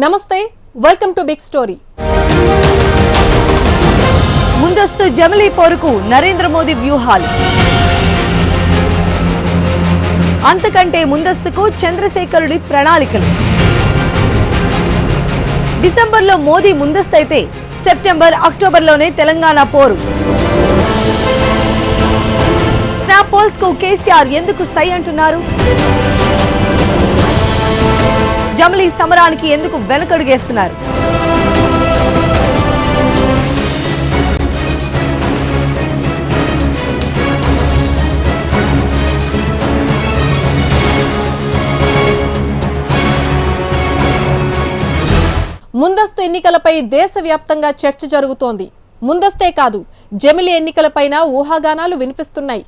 నమస్తే, welcome to big story. ముందస్తు జమిలీ పోరుకు నరేంద్ర మోదీ వ్యూహాలు. అంతకంటే ముందస్తుకు చంద్రశేఖరుడి ప్రణాళికలు. డిసెంబర్లో మోదీ ముందస్తైతే సెప్టెంబర్, అక్టోబర్లోనే తెలంగాణ పోరు. స్నాప్ పోల్స్ కు కేసీఆర్ ఎందుకు సై అంటున్నారు? జమిలీ సమరానికి ఎందుకు వెనకడుగేస్తున్నారు? ముందస్తు ఎన్నికలపై దేశవ్యాప్తంగా చర్చ జరుగుతోంది. ముందస్తే కాదు, జమిలీ ఎన్నికలపైన ఊహాగానాలు వినిపిస్తున్నాయి.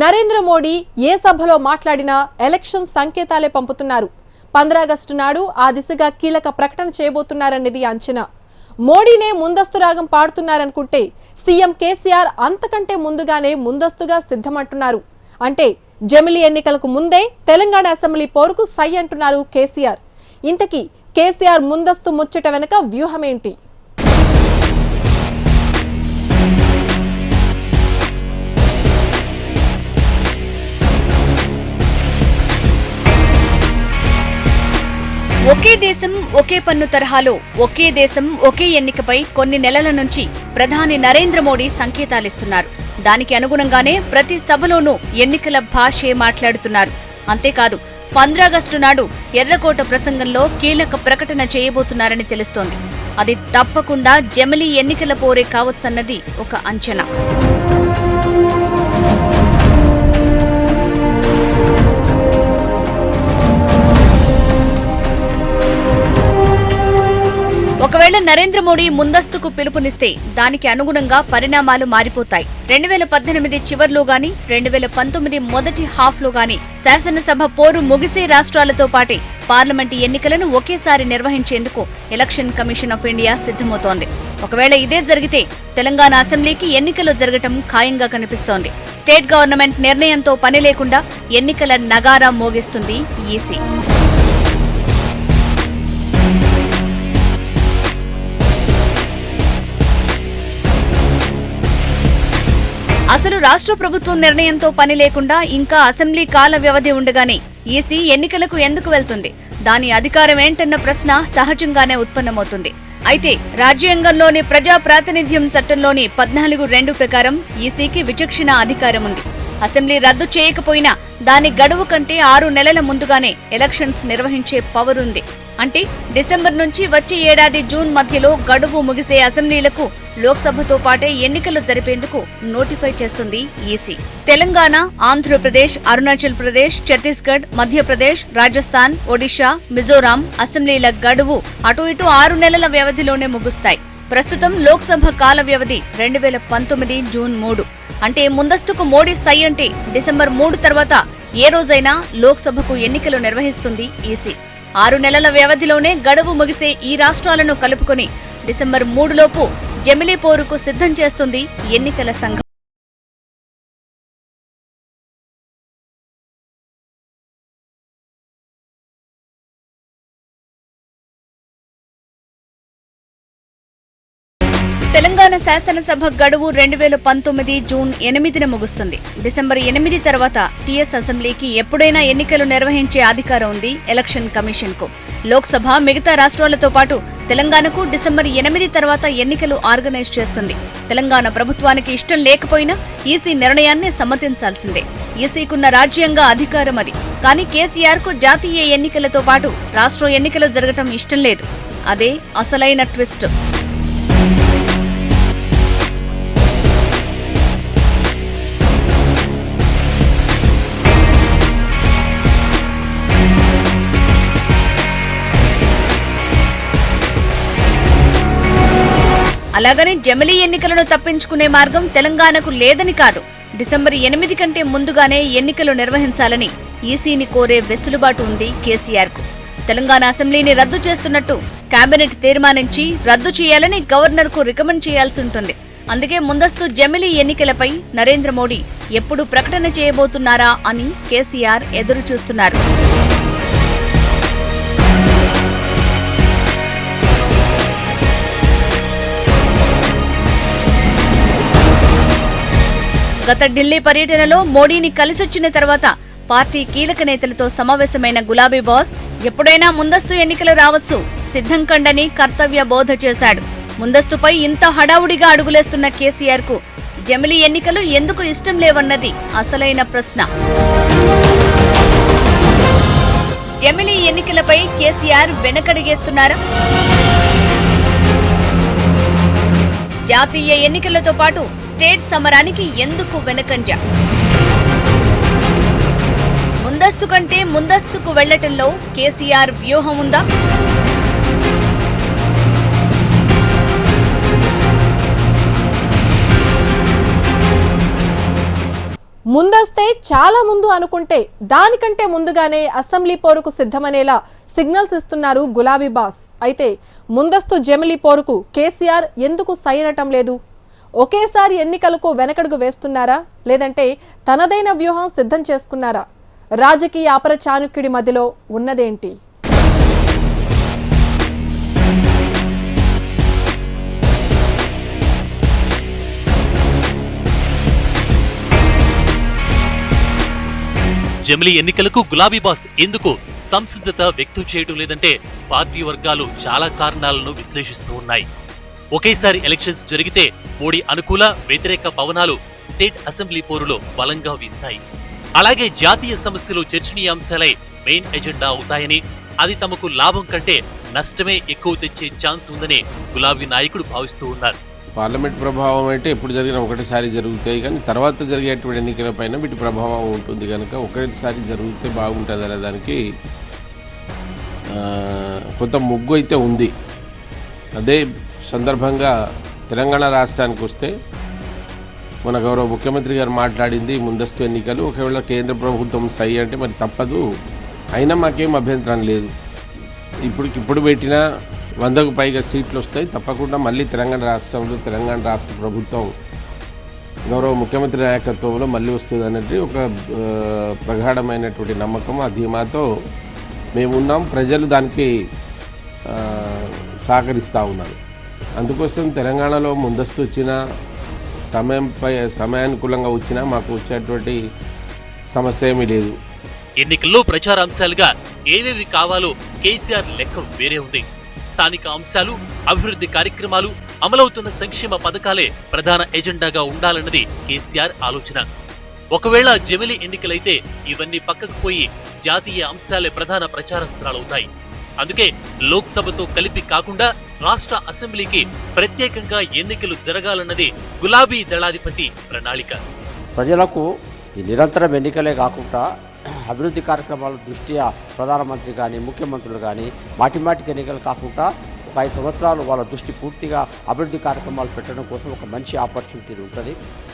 నరేంద్ర మోడీ ఏ సభలో మాట్లాడినా ఎలక్షన్ సంకేతాలే పంపుతున్నారు. 15 ఆగస్టు నాడు ఆ దిశగా కీలక ప్రకటన చేయబోతున్నారనేది అంచనా. మోడీనే ముందస్తు రాగం పాడుతున్నారనుకుంటే సీఎం కేసీఆర్ అంతకంటే ముందుగానే ముందస్తుగా సిద్ధమంటున్నారు. అంటే జమిలీ ఎన్నికలకు ముందే తెలంగాణ అసెంబ్లీ పోరుకు సై అంటున్నారు కేసీఆర్. ఇంతకీ కేసీఆర్ ముందస్తు ముచ్చట వెనుక వ్యూహమేంటి? ఒకే దేశం ఒకే పన్ను తరహాలో ఒకే దేశం ఒకే ఎన్నికపై కొన్ని నెలల నుంచి ప్రధాని నరేంద్ర మోడీ సంకేతాలిస్తున్నారు. దానికి అనుగుణంగానే ప్రతి సభలోనూ ఎన్నికల భాషే మాట్లాడుతున్నారు. అంతేకాదు, 15 ఆగస్టు నాడు ఎర్రకోట ప్రసంగంలో కీలక ప్రకటన చేయబోతున్నారని తెలుస్తోంది. అది తప్పకుండా జమిలీ ఎన్నికల పోరే కావచ్చన్నది ఒక అంచనా. ఒకవేళ నరేంద్ర మోడీ ముందస్తుకు పిలుపునిస్తే దానికి అనుగుణంగా పరిణామాలు మారిపోతాయి. 2018 చివర్లో గాని 2019 మొదటి హాఫ్లో గాని శాసనసభ పోరు ముగిసే రాష్ట్రాలతో పాటే పార్లమెంటు ఎన్నికలను ఒకేసారి నిర్వహించేందుకు ఎలక్షన్ కమిషన్ ఆఫ్ ఇండియా సిద్ధమవుతోంది. ఒకవేళ ఇదే జరిగితే తెలంగాణ అసెంబ్లీకి ఎన్నికలు జరగటం ఖాయంగా కనిపిస్తోంది. స్టేట్ గవర్నమెంట్ నిర్ణయంతో పని లేకుండా ఎన్నికల నగారా మోగిస్తుంది ఈసీ. అసలు రాష్ట్ర ప్రభుత్వం నిర్ణయంతో పని లేకుండా ఇంకా అసెంబ్లీ కాల వ్యవధి ఉండగానే ఈసీ ఎన్నికలకు ఎందుకు వెళ్తుంది? దాని అధికారం ఏంటన్న ప్రశ్న సహజంగానే ఉత్పన్నమవుతుంది. అయితే రాజ్యాంగంలోని ప్రజా ప్రాతినిధ్యం చట్టంలోని 14(2) ప్రకారం ఈసీకి విచక్షణ అధికారం ఉంది. అసెంబ్లీ రద్దు చేయకపోయినా దాని గడువు కంటే 6 నెలల ముందుగానే ఎలక్షన్స్ నిర్వహించే పవర్ ఉంది. అంటే డిసెంబర్ నుంచి వచ్చే ఏడాది జూన్ మధ్యలో గడువు ముగిసే అసెంబ్లీలకు లోక్సభతో పాటే ఎన్నికలు జరిపేందుకు నోటిఫై చేస్తుంది ఈసీ. తెలంగాణ, ఆంధ్రప్రదేశ్, అరుణాచల్ ప్రదేశ్, ఛత్తీస్గఢ్, మధ్యప్రదేశ్, రాజస్థాన్, ఒడిషా, మిజోరాం అసెంబ్లీల గడువు అటు ఇటు 6 నెలల వ్యవధిలోనే ముగుస్తాయి. ప్రస్తుతం లోక్సభ కాల వ్యవధి 2019 జూన్ 3. అంటే ముందస్తుకు మోడీ సై అంటే డిసెంబర్ 3 తర్వాత ఏ రోజైనా లోక్సభకు ఎన్నికలు నిర్వహిస్తుంది ఈసీ. 6 నెలల వ్యవధిలోనే గడువు ముగిసే ఈ రాష్ట్రాలను కలుపుకొని డిసెంబర్ 3 లోపు జమిలీ పోరుకు సిద్ధం చేస్తుంది ఎన్నికల సంఘం. తెలంగాణ శాసనసభ గడువు 2019 జూన్ 8న ముగుస్తుంది. డిసెంబర్ 8 తర్వాత టీఎస్ అసెంబ్లీకి ఎప్పుడైనా ఎన్నికలు నిర్వహించే అధికారం ఉంది ఎలక్షన్ కమిషన్ కు. లోక్సభ మిగతా రాష్ట్రాలతో పాటు తెలంగాణకు డిసెంబర్ 8 తర్వాత ఎన్నికలు ఆర్గనైజ్ చేస్తుంది. తెలంగాణ ప్రభుత్వానికి ఇష్టం లేకపోయినా ఈసీ నిర్ణయాన్ని సమ్మతించాల్సిందే. ఈసీకున్న రాజ్యాంగ అధికారం అది. కానీ కేసీఆర్ కు జాతీయ ఎన్నికలతో పాటు రాష్ట్ర ఎన్నికలు జరగటం ఇష్టం లేదు. అదే అసలైన ట్విస్ట్. అలాగని జమిలీ ఎన్నికలను తప్పించుకునే మార్గం తెలంగాణకు లేదని కాదు. డిసెంబర్ 8 కంటే ముందుగానే ఎన్నికలు నిర్వహించాలని ఈసీని కోరే వెసులుబాటు ఉంది కేసీఆర్ కు. తెలంగాణ అసెంబ్లీని రద్దు చేస్తున్నట్టు కేబినెట్ తీర్మానించి రద్దు చేయాలని గవర్నర్ కు రికమెండ్ చేయాల్సి ఉంటుంది. అందుకే ముందస్తు జమిలీ ఎన్నికలపై నరేంద్ర మోడీ ఎప్పుడు ప్రకటన చేయబోతున్నారా అని కేసీఆర్ ఎదురు చూస్తున్నారు. గత ఢిల్లీ పర్యటనలో మోడీని కలిసొచ్చిన తర్వాత పార్టీ కీలక నేతలతో సమావేశమైన గులాబీ బాస్ ఎప్పుడైనా ముందస్తు ఎన్నికలు రావచ్చు, సిద్ధం కండని కర్తవ్య బోధ చేశాడు. ముందస్తుపై ఇంత హడావుడిగా అడుగులేస్తున్న కేసీఆర్ కు జమిలీ ఎన్నికలు ఎందుకు ఇష్టం లేవన్నది అసలైన ప్రశ్న. జమిలీ ఎన్నికలపై కేసీఆర్ వెనకడిగేస్తున్నారా? జాతీయ ఎన్నికలతో పాటు స్టేట్ సమరానికి ఎందుకు వెనకంజ? ముందస్తు కంటే ముందస్తుకు వెళ్లటంలో కేసీఆర్ వ్యూహం ఉందా? ముందస్తే చాలా ముందు అనుకుంటే దానికంటే ముందుగానే అసెంబ్లీ పోరుకు సిద్ధమనేలా సిగ్నల్స్ ఇస్తున్నారు గులాబీ బాస్. అయితే ముందస్తు జమిలీ పోరుకు కేసీఆర్ ఎందుకు సైనటం లేదు? ఒకేసారి ఎన్నికలకు వెనకడుగు వేస్తున్నారా, లేదంటే తనదైన వ్యూహం సిద్ధం చేసుకున్నారా? రాజకీయ అపర చాణుక్యుడి మధ్యలో ఉన్నదేంటి? జమిలీ ఎన్నికలకు గులాబీ బాస్ ఎందుకు సంసిద్ధత వ్యక్తం చేయడం లేదంటే పార్టీ వర్గాలు చాలా కారణాలను విశ్లేషిస్తూ ఉన్నాయి. ఒకేసారి ఎలక్షన్స్ జరిగితే మోడీ అనుకూల వ్యతిరేక పవనాలు స్టేట్ అసెంబ్లీ పోరులో బలంగా వీస్తాయి. అలాగే జాతీయ సమస్యలు చర్చనీయాంశాలై మెయిన్ ఎజెండా అవుతాయని, అది తమకు లాభం కంటే నష్టమే ఎక్కువ తెచ్చే ఛాన్స్ ఉందని గులాబీ నాయకుడు భావిస్తూ ఉన్నారు. పార్లమెంట్ ప్రభావం అంటే ఎప్పుడు జరిగినా ఒకటిసారి జరుగుతాయి, కానీ తర్వాత జరిగేటువంటి ఎన్నికలపైన వీటి ప్రభావం ఉంటుంది కనుక ఒకటిసారి జరిగితే బాగుంటుంది అనే దానికి కొంత ముగ్గు అయితే ఉంది. అదే సందర్భంగా తెలంగాణ రాష్ట్రానికి వస్తే మన గౌరవ ముఖ్యమంత్రి గారు మాట్లాడింది ముందస్తు ఎన్నికలు, ఒకవేళ కేంద్ర ప్రభుత్వం సై అంటే మరి తప్పదు, అయినా మాకేం అభ్యంతరం లేదు. ఇప్పుడు పెట్టిన 100కు పైగా సీట్లు వస్తాయి, తప్పకుండా మళ్ళీ తెలంగాణ రాష్ట్రంలో తెలంగాణ రాష్ట్ర ప్రభుత్వం గౌరవ ముఖ్యమంత్రి నాయకత్వంలో మళ్ళీ వస్తుంది అనేది ఒక ప్రగాఢమైనటువంటి నమ్మకం, ఆ ధీమాతో మేమున్నాం. ప్రజలు దానికి సహకరిస్తూ ఉన్నారు. అందుకోసం తెలంగాణలో ముందస్తు వచ్చిన సమయానుకూలంగా వచ్చినా మాకు వచ్చేటువంటి సమస్య ఏమీ లేదు. ఎన్నికల్లో ప్రచారాంశాలుగా ఏవేవి కావాలో కేసీఆర్ లెక్క వేరే ఉంది. స్థానిక అంశాలు, అభివృద్ధి కార్యక్రమాలు, అమలవుతున్న సంక్షేమ పథకాలే ప్రధాన ఎజెండాగా ఉండాలన్నది కేసీఆర్ ఆలోచన. ఒకవేళ జమిలీ ఎన్నికలైతే ఇవన్నీ పక్కకు పోయి జాతీయ అంశాలే ప్రధాన ప్రచారాస్త్రాలవుతాయి. అందుకే లోక్సభతో కలిపి కాకుండా రాష్ట్ర అసెంబ్లీకి ప్రత్యేకంగా ఎన్నికలు జరగాలన్నది గులాబీ దళాధిపతి ప్రణాళిక. ప్రజలకు ఈ నిరంతరం ఎన్నికలే కాకుండా అభివృద్ధి కార్యక్రమాల దృష్ట్యా ప్రధానమంత్రి కానీ ముఖ్యమంత్రులు కానీ మాటిమాటికి ఎన్నికలు కాకుండా ఒక 5 సంవత్సరాలు వాళ్ళ దృష్టి పూర్తిగా అభివృద్ధి కార్యక్రమాలు పెట్టడం కోసం ఒక మంచి ఆపర్చునిటీ ఉంటుంది.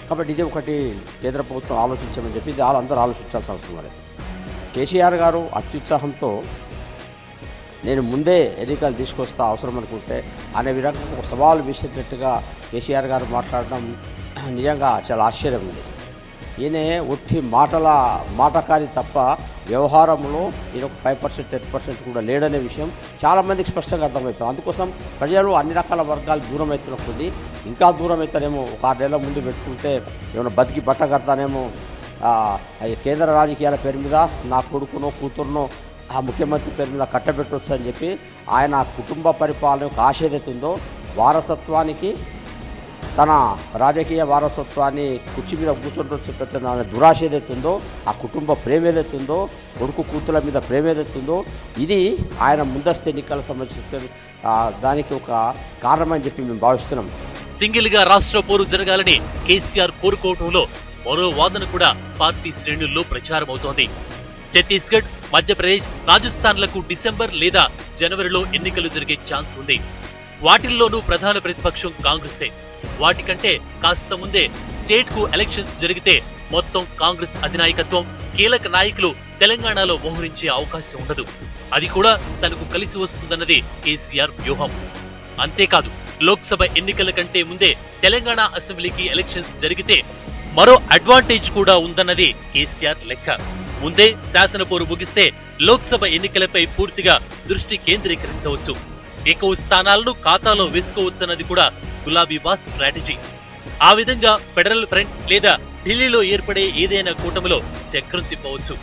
కాబట్టి ఇది ఒకటి కేంద్ర ప్రభుత్వం ఆలోచించమని చెప్పి ఇది అందరూ ఆలోచించాల్సిన అవసరం లేదు. కేసీఆర్ గారు అత్యుత్సాహంతో నేను ముందే ఎన్నికలు తీసుకొస్తా అవసరం అనుకుంటే అనే విధంగా ఒక సవాలు విసిరినట్టుగా కేసీఆర్ గారు మాట్లాడడం నిజంగా చాలా ఆశ్చర్యం ఉంది. ఈయన ఒట్టి మాటకారి తప్ప వ్యవహారంలో ఈయన ఒక 5% 10% కూడా లేడనే విషయం చాలామందికి స్పష్టంగా అర్థమవుతుంది. అందుకోసం ప్రజలు అన్ని రకాల వర్గాలు దూరం అవుతున్న కొద్దీ ఇంకా దూరం అవుతానేమో, ఒక 6 నెలల ముందు పెట్టుకుంటే ఏమైనా బతికి బట్ట కడతానేమో, కేంద్ర రాజకీయాల పేరు మీద నా కొడుకునో కూతురునో ఆ ముఖ్యమంత్రి పేరు మీద కట్టబెట్టవచ్చు అని చెప్పి ఆయన కుటుంబ పరిపాలనకు ఆశ ఏదైతుందో, వారసత్వానికి తన రాజకీయ వారసత్వాన్ని కుర్చీ మీద కూర్చొని పెట్టిన దురాశ ఏదైతుందో, ఆ కుటుంబ ప్రేమ ఏదైతుందో, కొడుకు కూతుల మీద ప్రేమ ఏదైతుందో, ఇది ఆయన ముందస్తు ఎన్నికల సంబంధించిన దానికి ఒక కారణమని చెప్పి మేము భావిస్తున్నాం. సింగిల్ గా రాష్ట్ర పోరు జరగాలని కేసీఆర్ కోరుకోవటంలో మరో వాదన కూడా పార్టీ శ్రేణుల్లో ప్రచారమవుతోంది. ఛత్తీస్గఢ్, మధ్యప్రదేశ్, రాజస్థాన్లకు డిసెంబర్ లేదా జనవరిలో ఎన్నికలు జరిగే ఛాన్స్ ఉంది. వాటిల్లోనూ ప్రధాన ప్రతిపక్షం కాంగ్రెసే. వాటికంటే కాస్త ముందే స్టేట్ కు ఎలక్షన్స్ జరిగితే మొత్తం కాంగ్రెస్ అధినాయకత్వం, కీలక నాయకులు తెలంగాణలో మోహరించే అవకాశం ఉండదు. అది కూడా తనకు కలిసి వస్తుందన్నది కేసీఆర్ వ్యూహం. అంతేకాదు, లోక్సభ ఎన్నికల కంటే ముందే తెలంగాణ అసెంబ్లీకి ఎలక్షన్స్ జరిగితే మరో అడ్వాంటేజ్ కూడా ఉందన్నది కేసీఆర్ లెక్క. ముందే శాసనపోరు ముగిస్తే లోక్సభ ఎన్నికలపై పూర్తిగా దృష్టి కేంద్రీకరించవచ్చు. ఎక్కువ స్థానాలను ఖాతాలో వేసుకోవచ్చన్నది కూడా గులాబీ బాస్ స్ట్రాటజీ. ఆ విధంగా ఫెడరల్ ఫ్రంట్ లేదా ఢిల్లీలో ఏర్పడే ఏదైనా కూటమిలో చక్రం తిప్పవచ్చు.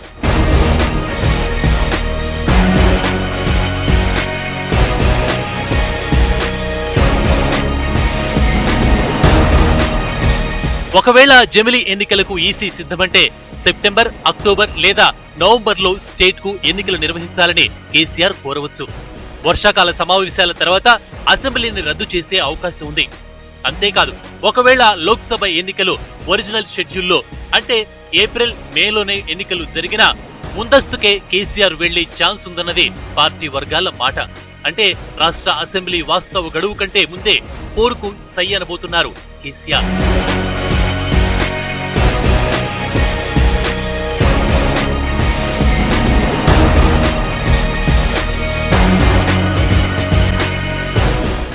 ఒకవేళ జమిలీ ఎన్నికలకు ఈసీ సిద్ధమంటే సెప్టెంబర్, అక్టోబర్ లేదా నవంబర్లో స్టేట్కు ఎన్నికలు నిర్వహించాలని కేసీఆర్ కోరవచ్చు. వర్షాకాల సమావేశాల తర్వాత అసెంబ్లీని రద్దు చేసే అవకాశం ఉంది. అంతేకాదు, ఒకవేళ లోక్సభ ఎన్నికలు ఒరిజినల్ షెడ్యూల్లో అంటే ఏప్రిల్, మేలోనే ఎన్నికలు జరిగినా ముందస్తుకే కేసీఆర్ వెళ్లే ఛాన్స్ ఉందన్నది పార్టీ వర్గాల మాట. అంటే రాష్ట్ర అసెంబ్లీ వాస్తవ గడువు కంటే ముందే పోరుకు సై అనబోతున్నారు కేసీఆర్.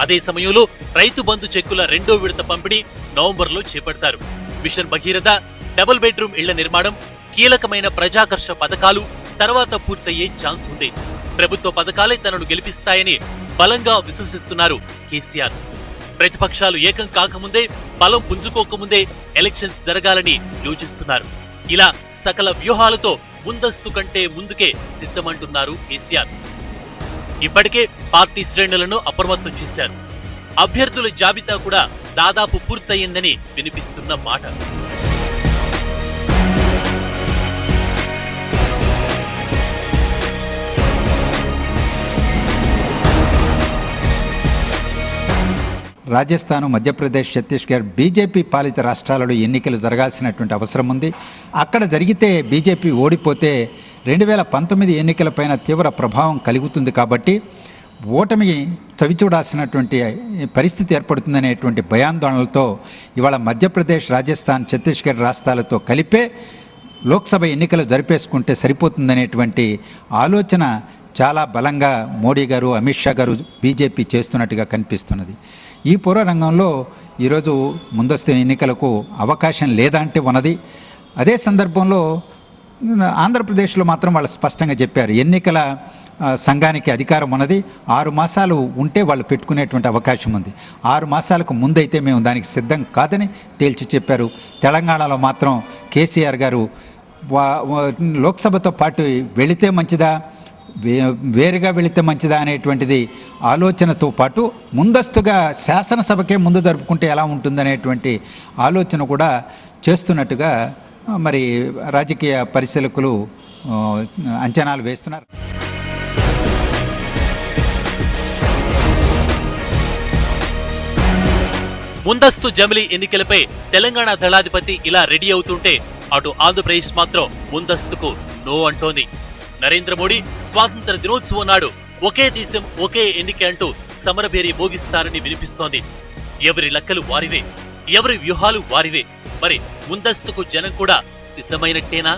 అదే సమయంలో రైతు బంధు చెక్కుల 2వ విడత పంపిణీ నవంబర్లో చేపడతారు. మిషన్ భగీరథ, డబుల్ బెడ్రూమ్ ఇళ్ల నిర్మాణం, కీలకమైన ప్రజాకర్ష పథకాలు తర్వాత పూర్తయ్యే ఛాన్స్ ఉంది. ప్రభుత్వ పథకాలే తనను గెలిపిస్తాయని బలంగా విశ్వసిస్తున్నారు కేసీఆర్. ప్రతిపక్షాలు ఏకం కాకముందే, బలం పుంజుకోకముందే ఎలక్షన్స్ జరగాలని యోచిస్తున్నారు. ఇలా సకల వ్యూహాలతో ముందస్తు కంటే ముందుకే సిద్ధమంటున్నారు కేసీఆర్. ఇప్పటికే పార్టీ శ్రేణులను అప్రమత్తం చేశారు. అభ్యర్థుల జాబితా కూడా దాదాపు పూర్తయిందని వినిపిస్తున్న మాట. రాజస్థాన్, మధ్యప్రదేశ్, ఛత్తీస్గఢ్ బీజేపీ పాలిత రాష్ట్రాలలో ఎన్నికలు జరగాల్సినటువంటి అవసరం ఉంది. అక్కడ జరిగితే బీజేపీ ఓడిపోతే 2019 ఎన్నికలపైన తీవ్ర ప్రభావం కలుగుతుంది. కాబట్టి ఓటమి చవిచూడాల్సినటువంటి పరిస్థితి ఏర్పడుతుందనేటువంటి భయాందోళనలతో ఇవాళ మధ్యప్రదేశ్, రాజస్థాన్, ఛత్తీస్గఢ్ రాష్ట్రాలతో కలిపే లోక్సభ ఎన్నికలు జరిపేసుకుంటే సరిపోతుందనేటువంటి ఆలోచన చాలా బలంగా మోడీ గారు, అమిత్ షా గారు బీజేపీ చేస్తున్నట్టుగా కనిపిస్తున్నది. ఈ పూర్వరంగంలో ఈరోజు ముందస్తు ఎన్నికలకు అవకాశం లేదా అంటే ఉన్నది. అదే సందర్భంలో ఆంధ్రప్రదేశ్లో మాత్రం వాళ్ళు స్పష్టంగా చెప్పారు, ఎన్నికల సంఘానికి అధికారం ఉన్నది, 6 మాసాలు ఉంటే వాళ్ళు పెట్టుకునేటువంటి అవకాశం ఉంది. 6 మాసాలకు ముందైతే మేము దానికి సిద్ధం కాదని తేల్చి చెప్పారు. తెలంగాణలో మాత్రం కేసీఆర్ గారు లోక్సభతో పాటు వెళితే మంచిదా, వేరుగా వెళితే మంచిదా అనేటువంటిది ఆలోచనతో పాటు ముందస్తుగా శాసనసభకే ముందు జరుపుకుంటే ఎలా ఉంటుందనేటువంటి ఆలోచన కూడా చేస్తున్నట్టుగా మరి రాజకీయ పరిశీలకులు అంచనాలు వేస్తున్నారు. ముందస్తు జమిలీ ఎన్నికలపై తెలంగాణ దళాధిపతి ఇలా రెడీ అవుతుంటే అటు ఆంధ్రప్రదేశ్ మాత్రం ముందస్తుకు నో అంటోంది. నరేంద్ర మోడీ స్వాతంత్ర దినోత్సవం నాడు ఒకే దేశం ఒకే ఎన్నిక అంటూ సమరభేరి మోగిస్తారని వినిపిస్తోంది. ఎవరి లెక్కలు వారివే, ఎవరి వ్యూహాలు వారివే. మరి ముందస్తుకు జనం కూడా సిద్ధమైనట్టేనా?